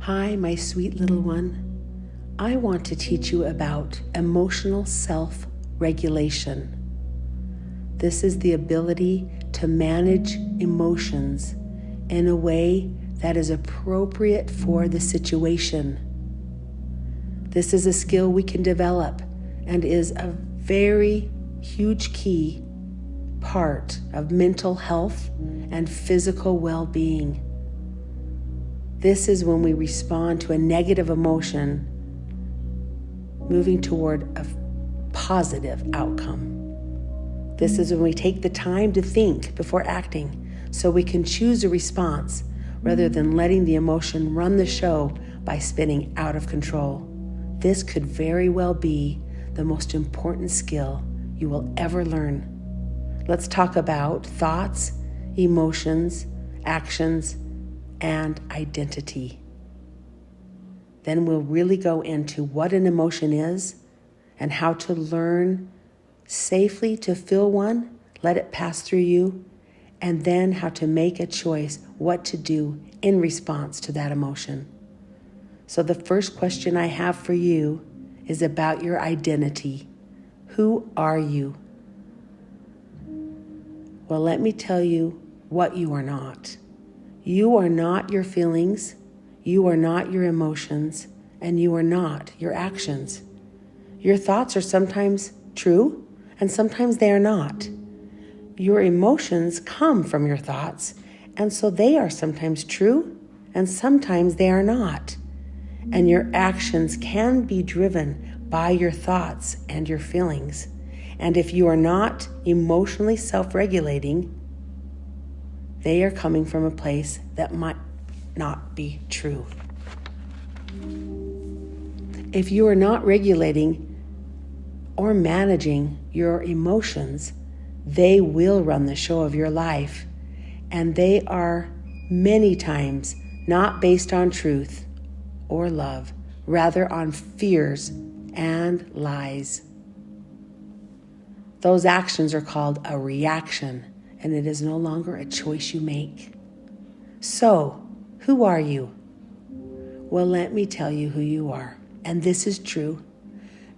Hi, my sweet little one. I want to teach you about emotional self-regulation. This is the ability to manage emotions in a way that is appropriate for the situation. This is a skill we can develop and is a very huge key part of mental health and physical well-being. This is when we respond to a negative emotion, moving toward a positive outcome. This is when we take the time to think before acting, so we can choose a response rather than letting the emotion run the show by spinning out of control. This could very well be the most important skill you will ever learn. Let's talk about thoughts, emotions, actions, and identity. Then we'll really go into what an emotion is and how to learn safely to feel one, let it pass through you, and then how to make a choice what to do in response to that emotion. So the first question I have for you is about your identity. Who are you? Well, let me tell you what you are not. You are not your feelings, you are not your emotions, and you are not your actions. Your thoughts are sometimes true, and sometimes they are not. Your emotions come from your thoughts, and so they are sometimes true, and sometimes they are not. And your actions can be driven by your thoughts and your feelings. And if you are not emotionally self-regulating, they are coming from a place that might not be true. If you are not regulating or managing your emotions, they will run the show of your life. And they are many times not based on truth or love, rather on fears and lies. Those actions are called a reaction, and it is no longer a choice you make. So, who are you? Well, let me tell you who you are, and this is true.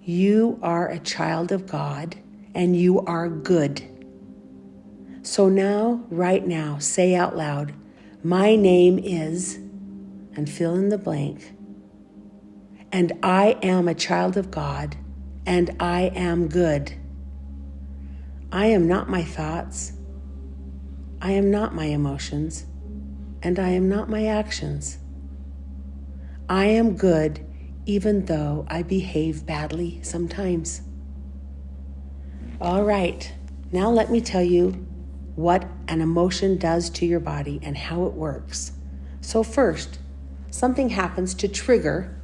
You are a child of God, and you are good. So now, right now, say out loud, my name is, and fill in the blank, and I am a child of God, and I am good. I am not my thoughts, I am not my emotions, and I am not my actions. I am good even though I behave badly sometimes. All right, now let me tell you what an emotion does to your body and how it works. So first, something happens to trigger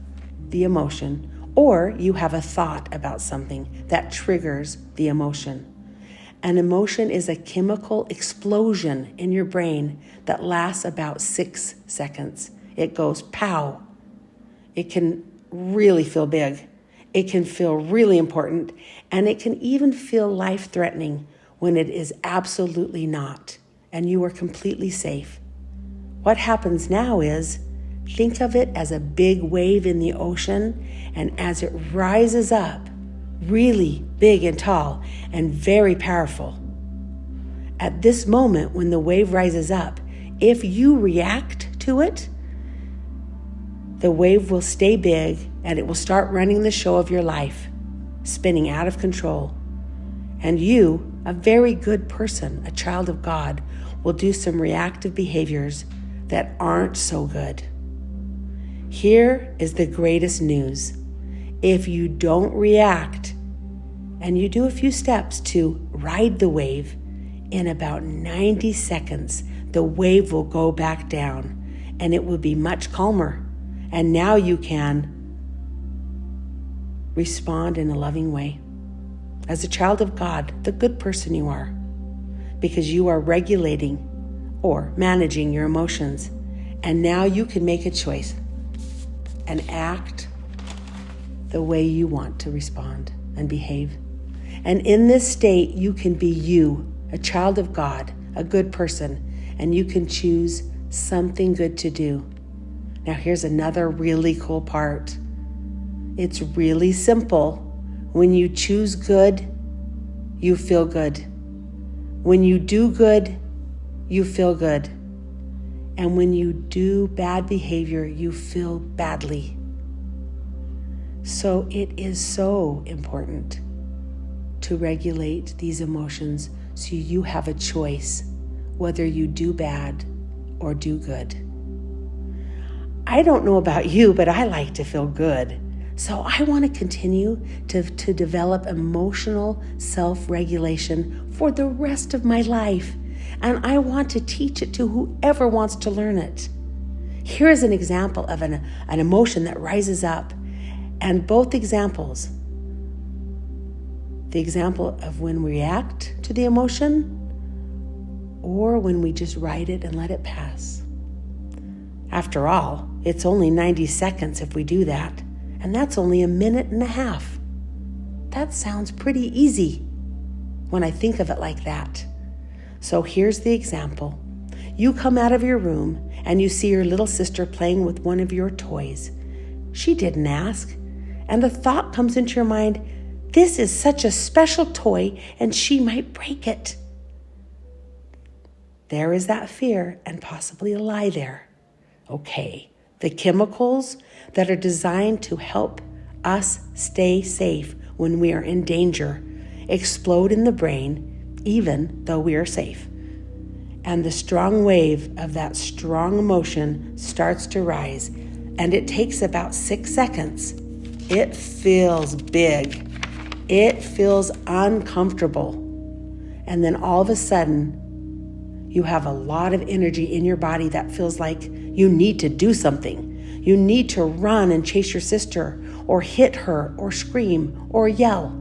the emotion, or you have a thought about something that triggers the emotion. An emotion is a chemical explosion in your brain that lasts about 6 seconds. It goes pow. It can really feel big. It can feel really important, and it can even feel life-threatening when it is absolutely not, and you are completely safe. What happens now is, think of it as a big wave in the ocean, and as it rises up, really big and tall and very powerful. At this moment, when the wave rises up, if you react to it, the wave will stay big and it will start running the show of your life, spinning out of control. And you, a very good person, a child of God, will do some reactive behaviors that aren't so good. Here is the greatest news. If you don't react and you do a few steps to ride the wave, in about 90 seconds, the wave will go back down and it will be much calmer. And now you can respond in a loving way. As a child of God, the good person you are, because you are regulating or managing your emotions. And now you can make a choice and act the way you want to respond and behave. And in this state, you can be you, a child of God, a good person, and you can choose something good to do. Now here's another really cool part. It's really simple. When you choose good, you feel good. When you do good, you feel good. And when you do bad behavior, you feel badly. So it is so important to regulate these emotions so you have a choice whether you do bad or do good. I don't know about you, but I like to feel good. So I want to continue to develop emotional self-regulation for the rest of my life. And I want to teach it to whoever wants to learn it. Here is an example of an emotion that rises up. And both examples, the example of when we react to the emotion or when we just ride it and let it pass. After all, it's only 90 seconds if we do that. And that's only a minute and a half. That sounds pretty easy when I think of it like that. So here's the example. You come out of your room and you see your little sister playing with one of your toys. She didn't ask. And the thought comes into your mind, this is such a special toy and she might break it. There is that fear and possibly a lie there. Okay. The chemicals that are designed to help us stay safe when we are in danger explode in the brain, even though we are safe. And the strong wave of that strong emotion starts to rise, and it takes about 6 seconds. It feels big. It feels uncomfortable. And then all of a sudden, you have a lot of energy in your body that feels like you need to do something. You need to run and chase your sister, or hit her, or scream, or yell.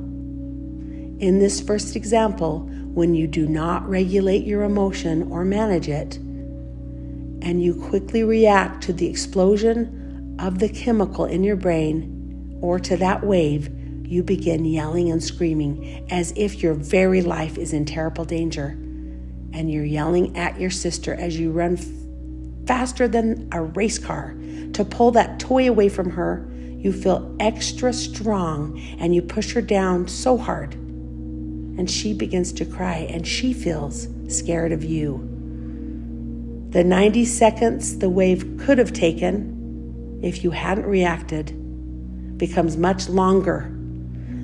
In this first example, when you do not regulate your emotion or manage it, and you quickly react to the explosion of the chemical in your brain or to that wave, you begin yelling and screaming as if your very life is in terrible danger. And you're yelling at your sister as you run faster than a race car to pull that toy away from her. You feel extra strong and you push her down so hard. And she begins to cry and she feels scared of you. The 90 seconds the wave could have taken, if you hadn't reacted, becomes much longer.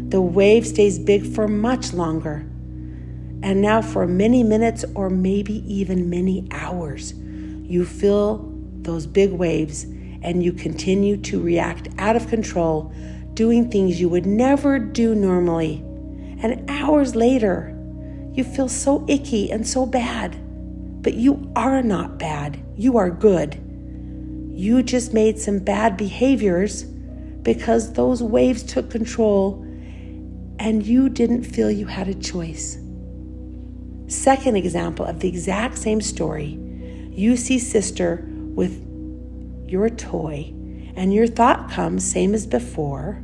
The wave stays big for much longer. And now for many minutes or maybe even many hours, you feel those big waves and you continue to react out of control, doing things you would never do normally. And hours later, you feel so icky and so bad. But you are not bad. You are good. You just made some bad behaviors because those waves took control and you didn't feel you had a choice. Second example of the exact same story. You see sister with your toy and your thought comes same as before.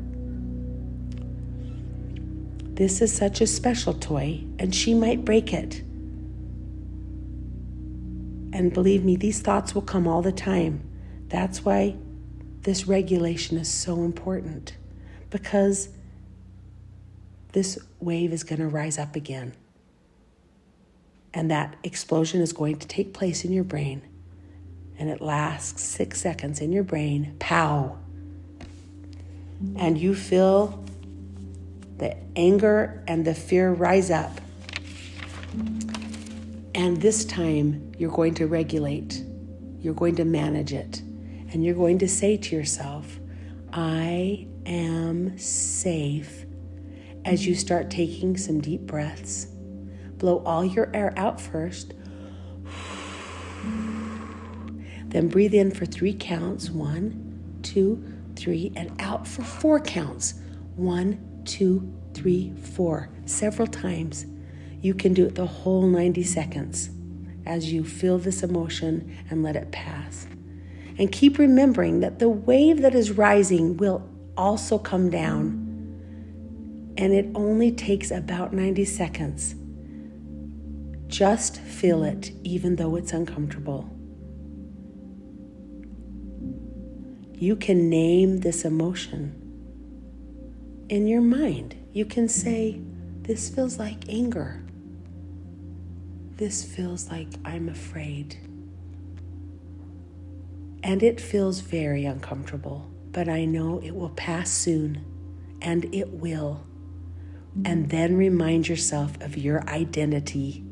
This is such a special toy and she might break it. And believe me, these thoughts will come all the time. That's why this regulation is so important, because this wave is going to rise up again. And that explosion is going to take place in your brain. And it lasts 6 seconds in your brain. Pow. And you feel the anger and the fear rise up. And this time you're going to regulate. You're going to manage it. And you're going to say to yourself, I am safe. As you start taking some deep breaths. Blow all your air out first. Then breathe in for 3 counts. 1, 2, 3, and out for 4 counts. 1, 2, 3, 4. Several times. You can do it the whole 90 seconds as you feel this emotion and let it pass. And keep remembering that the wave that is rising will also come down. And it only takes about 90 seconds. Just feel it, even though it's uncomfortable. You can name this emotion in your mind. You can say, this feels like anger. This feels like I'm afraid. And it feels very uncomfortable, but I know it will pass soon, and it will. And then remind yourself of your identity.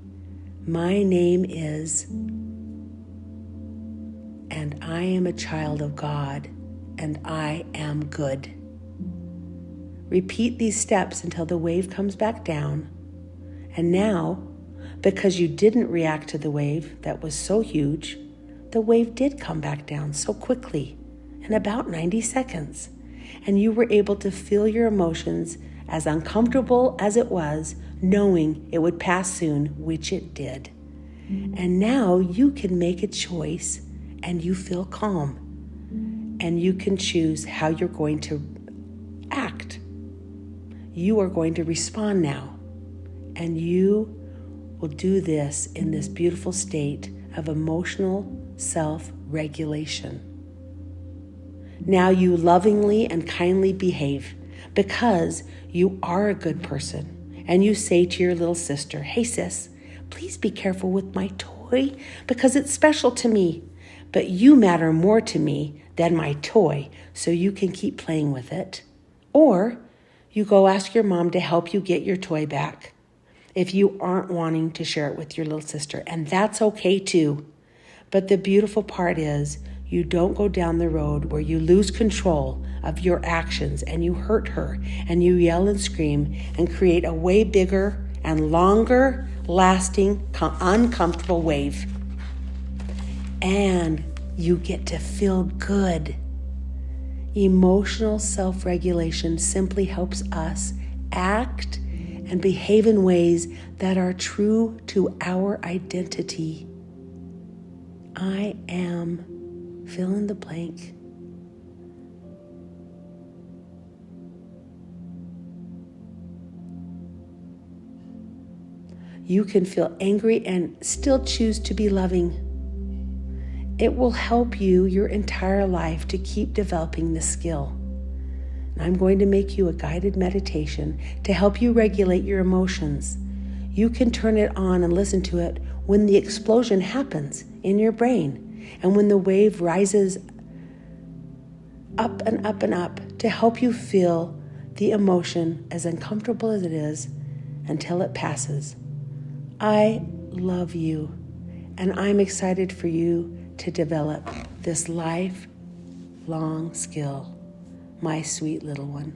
My name is, and I am a child of God, and I am good. Repeat these steps until the wave comes back down. And now, because you didn't react to the wave that was so huge, the wave did come back down so quickly, in about 90 seconds. And you were able to feel your emotions, as uncomfortable as it was, knowing it would pass soon, which it did. And now you can make a choice and you feel calm. And you can choose how you're going to act. You are going to respond now. And you will do this in this beautiful state of emotional self-regulation. Now you lovingly and kindly behave because you are a good person. And you say to your little sister, hey sis, please be careful with my toy because it's special to me. But you matter more to me than my toy, so you can keep playing with it. Or you go ask your mom to help you get your toy back if you aren't wanting to share it with your little sister. And that's okay too. But the beautiful part is you don't go down the road where you lose control of your actions and you hurt her and you yell and scream and create a way bigger and longer lasting uncomfortable wave. And you get to feel good. Emotional self-regulation simply helps us act and behave in ways that are true to our identity. I am fill in the blank. You can feel angry and still choose to be loving. It will help you your entire life to keep developing this skill. I'm going to make you a guided meditation to help you regulate your emotions. You can turn it on and listen to it when the explosion happens in your brain and when the wave rises up and up and up to help you feel the emotion as uncomfortable as it is until it passes. I love you, and I'm excited for you to develop this lifelong skill, my sweet little one.